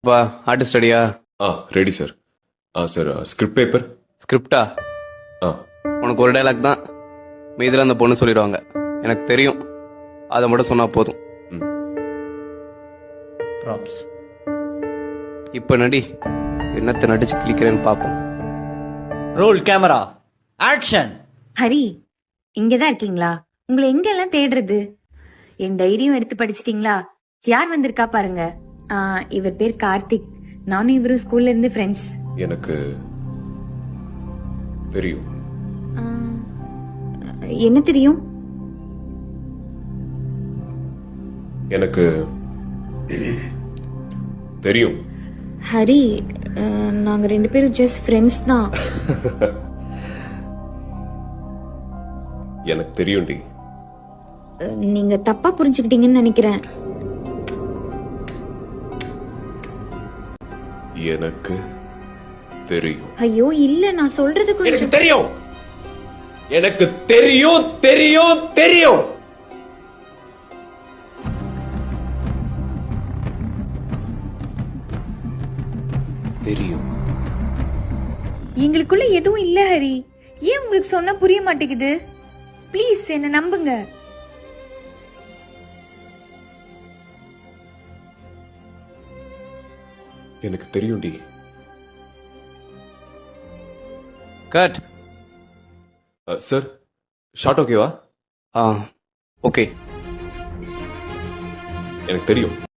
வா ஆர்டிஸ்ட் ரெடியா? Ready sir. Sir script paper. ஸ்கிரிப்டா? உனக்கு ஒரு டைலாக் தான், மீதில் அந்த பொண்ணு சொல்லிடுவாங்க. எனக்கு தெரியும், அதை மட்டும் சொன்னா போதும். ப்ராப்ஸ். இப்போ நடி, என்னத்தை நடிச்சு கிளிக்கிறேன்னு பார்ப்போம். Role camera action. ஹரி, இங்கதான் இருக்கீங்களா? உங்களை எங்கெல்லாம் தேடுறது? என் டைரியும் எடுத்து படிச்சிட்டீங்களா? யார் வந்திருக்கா பாருங்க. இவர் பேர் கார்த்திக். நானும் இவரும் ஸ்கூல்ல இருந்து ஃப்ரெண்ட்ஸ். எனக்கு தெரியும். என்ன தெரியும்? எனக்கு தெரியும். ஹரி, நாங்க 2 பேரும் ஜஸ்ட் ஃப்ரெண்ட்ஸ் தான். எனக்கு தெரியும்டி. நீங்க தப்பா புரிஞ்சுக்கிட்டீங்கன்னு நினைக்கிறேன். எனக்கு தெரியும். ஐயோ இல்ல, நான் சொல்றது எனக்கு கொஞ்சம் தெரியும். எனக்கு தெரியும் தெரியும் தெரியும். தெரியும். எங்களுக்குள்ள எதுவும் இல்ல ஹரி. ஏன் உங்களுக்கு சொன்னா புரிய மாட்டேங்குது? ப்ளீஸ் என்ன நம்புங்க. எனக்கு தெரியும்டி. கட். சார் ஷார்ட் ஓகேவா? ஓகே. எனக்கு தெரியும்.